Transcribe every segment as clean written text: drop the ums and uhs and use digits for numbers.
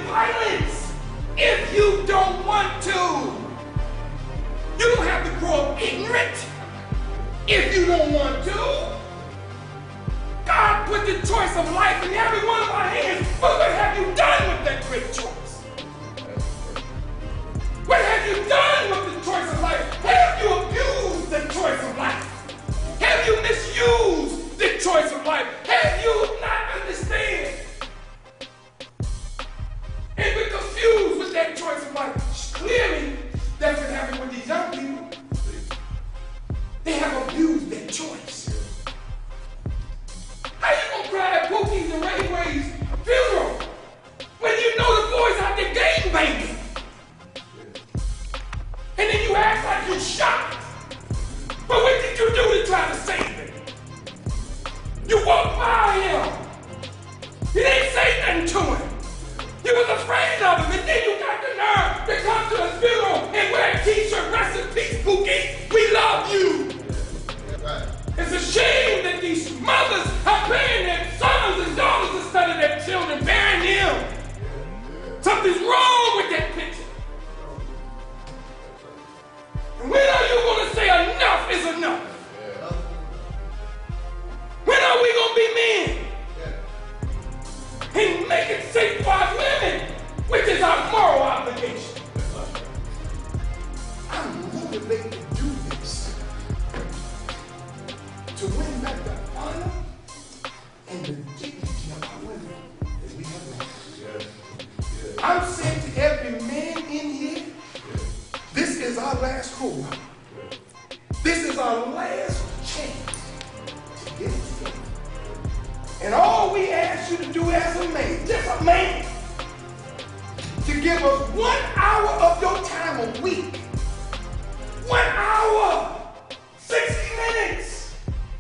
violence if you don't want to. You don't have to grow up ignorant if you don't want to. God put the choice of life in every one of our hands, but what have you done with that great choice? What have you done with the choice of life? Have you abused the choice of life? Have you misused the choice of life? Have you not understand and been confused with that choice of life? Clearly, that's what happened with these young people. They have abused their choice. How you gonna cry at Pookie's and Ray Ray's funeral when you know the boys out there game banging? And then you act like you're shocked. But what did you do to try to save him? You walked by him. You didn't say nothing to him. You was afraid of him, and then you got the nerve to come to his funeral and wear a t-shirt, rest in peace, Pookie. We love you. It's a shame that these mothers are burying their sons and daughters instead of their children, burying them. Something's wrong with that picture. And when are you going to say enough is enough? When are we going to be men? And make it safe for our women, which is our moral obligation. I'm motivated to do this, to win back the honor and the dignity of our women that we have lost. I'm saying to every man in here, this is our last hurrah. This is our last chance to get it together. And all we ask you to do as a man, just a man, to give us 1 hour of your time a week. 1 hour, 60 minutes.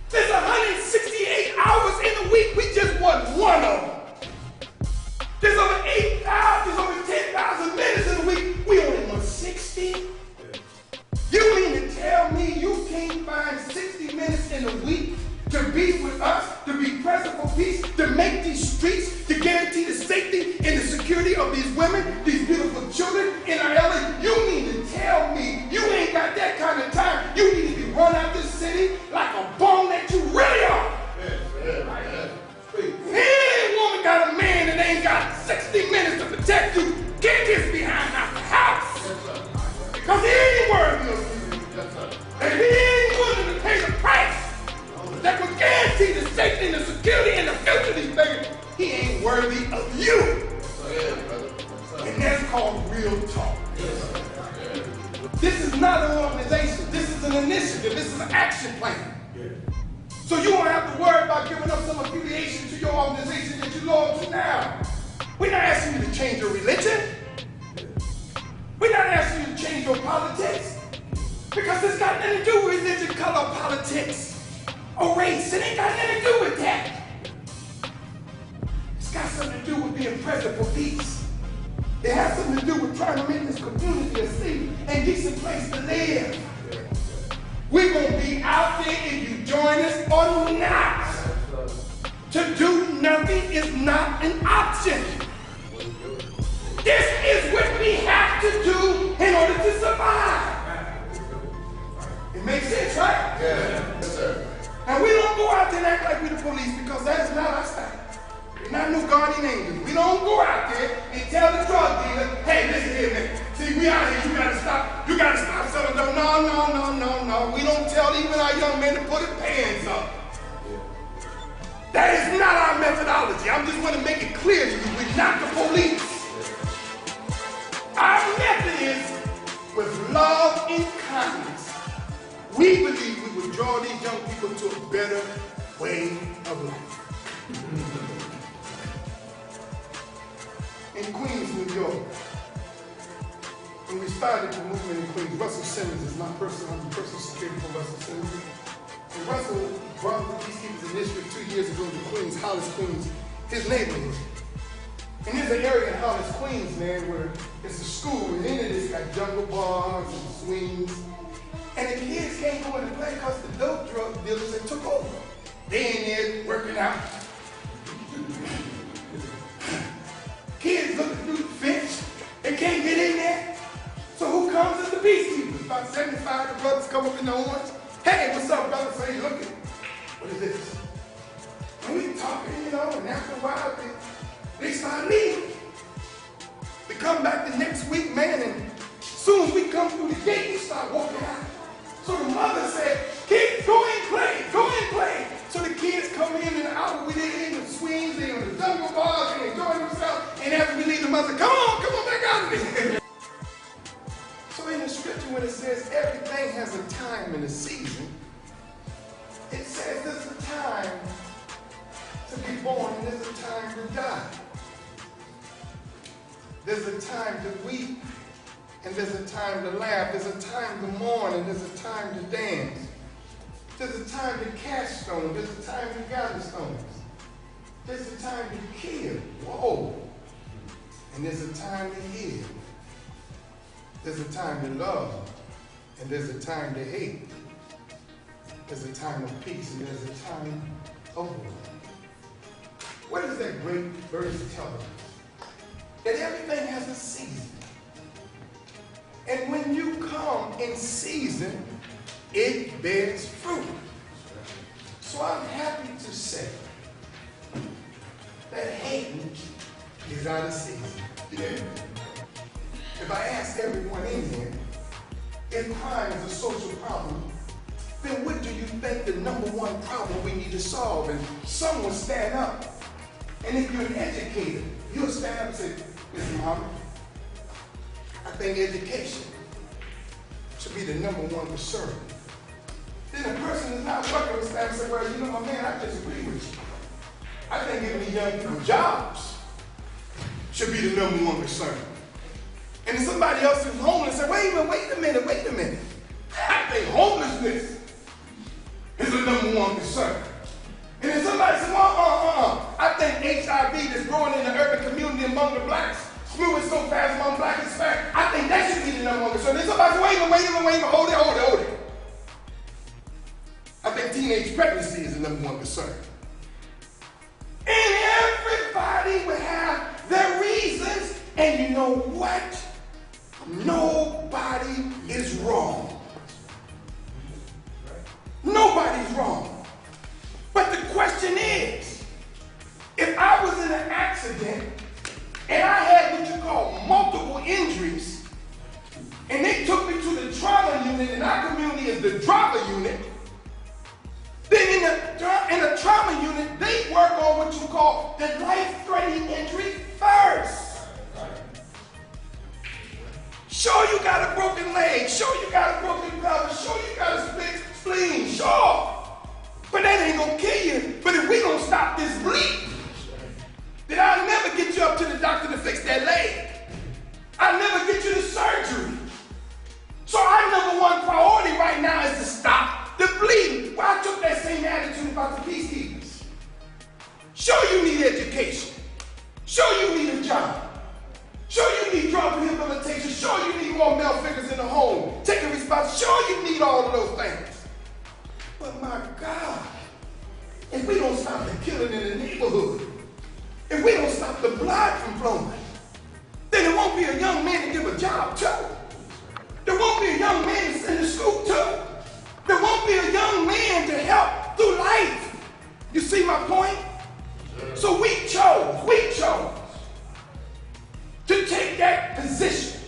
There's 168 hours in a week. We just want one of them. There's over 8,000, there's over 10,000 minutes in a week. We only want 60. You mean to tell me you can't find 60 minutes in a week to be with us, to be present for peace, to make these streets, to guarantee the safety and the security of these women, these beautiful children in our LA? You mean to tell me you ain't got that kind of time? You need to be run out this city like a bum that you really are. Any woman got a man that ain't got 60 minutes to protect you, get his behind out the house. Because he ain't worthy of you. And he ain't willing to pay the price that would guarantee the safety and the security and the future of these babies. He ain't worthy of you. And that's called real talk. This is not an organization. This is an initiative. This is an action plan. So you won't have to worry about giving up some affiliation to your organization that you belong to now. We're not asking you to change your religion. We're not asking you to change your politics. Because it's got nothing to do with religion, color, politics, or race. It ain't got nothing to do with that. It's got something to do with being present for peace. It has something to do with trying to make this community a safe and decent place to live. We're going to be out there if you join us or not. To do nothing is not an option. This is what we have to do in order to survive. It makes sense, right? Yeah. Yes, sir. And we don't go out there and act like we're the police because that is not our style. We're not no guardian angels. We don't go out there and tell the drug dealer, hey, listen here, man. See, we out here, you gotta stop selling drugs. No. We don't tell even our young men to put their pants up. That is not our methodology. I just want to make it clear to you, we're not the police. Our method is with love and kindness. We believe we will draw these young people to a better way of life. In Queens, New York, when we started the movement in Queens, Russell Simmons is my personal security for Russell Simmons. And Russell brought the PeaceKeepers initiative 2 years ago to Queens, Hollis, Queens, his neighborhood. And there's an area in Hollis, Queens, man, where it's a school, and in it it's got jungle bars and swings. And the kids can't go in and play because the dope drug dealers that took over. They in there working out. Kids looking through the brothers come up in the orange. Hey, what's up, brother? Say, look at what is this? And we talking, you know, and after a while, they start leaving. They come back the next week, man, and as soon as we come through the gate, we start walking out. So the mother said, kids, go and play, go and play. So the kids come in the hour, we did in the swings, they on the jungle bars, and enjoying themselves. And after we leave, the mother, come on back out of there. So in the scripture, when it says everything has a time and a season, it says there's a time to be born and there's a time to die. There's a time to weep and there's a time to laugh. There's a time to mourn and there's a time to dance. There's a time to cast stones. There's a time to gather stones. There's a time to kill. Whoa. And there's a time to heal. There's a time to love and there's a time to hate. There's a time of peace and there's a time of war. What does that great verse tell us? That everything has a season. And when you come in season, it bears fruit. So I'm happy to say that hating is out of season. Yeah. If I ask everyone in here, if crime is a social problem, then what do you think the number one problem we need to solve? And some will stand up. And if you're an educator, you'll stand up and say, Mr. Muhammad, I think education should be the number one concern. Then the person is not working will stand up and say, well, you know, my man, I disagree with you. I think giving these young people jobs should be the number one concern. And then somebody else who's homeless say, wait a minute. I think homelessness is the number one concern. And then somebody says, I think HIV that's growing in the urban community among the blacks, moving so fast among black and Hispanic, I think that should be the number one concern. Then somebody says, wait a minute, hold it. I think teenage pregnancy is the number one concern. And everybody would have their reasons, and you know what? Nobody is wrong. Nobody's wrong. But the question is, if I was in an accident and I had what you call multiple injuries, and they took me to the trauma unit, and our community is the trauma unit, then in the trauma unit, they work on what you call the life-threatening injury first. Sure, you got a broken leg. Sure, you got a broken pelvis. Sure, you got a split spleen. Sure. But that ain't gonna kill you. But if we don't stop this bleed, then I'll never get you up to the doctor to fix that leg. I'll never get you to surgery. So our number one priority right now is to stop the bleeding. Well, I took that same attitude about the PeaceKeepers. Sure, you need education. Sure, you need a job. Sure, you need drug rehabilitation. Sure, you need more male figures in the home. Taking responsibility. Sure, you need all of those things. But my God, if we don't stop the killing in the neighborhood, if we don't stop the blood from flowing, then there won't be a young man to give a job to. There won't be a young man to send to school to. There won't be a young man to help through life. You see my point? So we chose to take that position.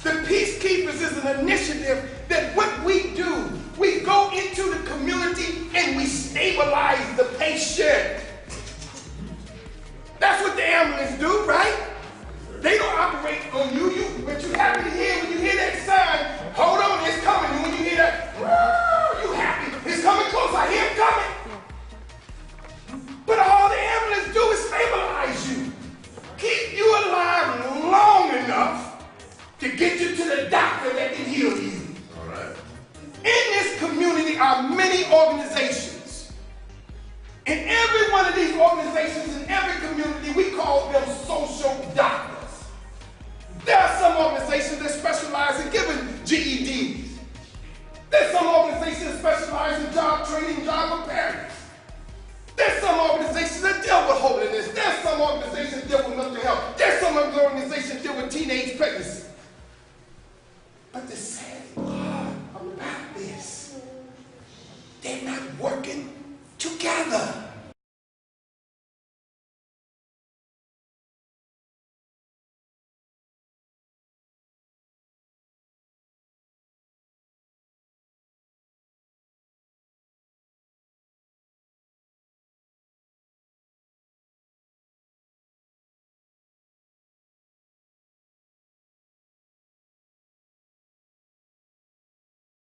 The PeaceKeepers is an initiative that what we do, we go into the community and we stabilize the patient. That's what the ambulance do, right? They don't operate on you, but you happy to hear when you hear that sign, hold on, it's coming. And when you hear that, you happy, it's coming close, I hear it coming. But all the ambulance do is stabilize you. Keep you alive long enough to get you to the doctor that can heal you. All right. In this community are many organizations. In every one of these organizations, in every community, we call them social doctors. There are some organizations that specialize in giving GEDs. There's some organizations that specialize in job training, job preparedness. There's some organizations that deal with holiness. There's some organizations that deal with mental health. There's some organizations that deal with teenage pregnancy. But the sad part together.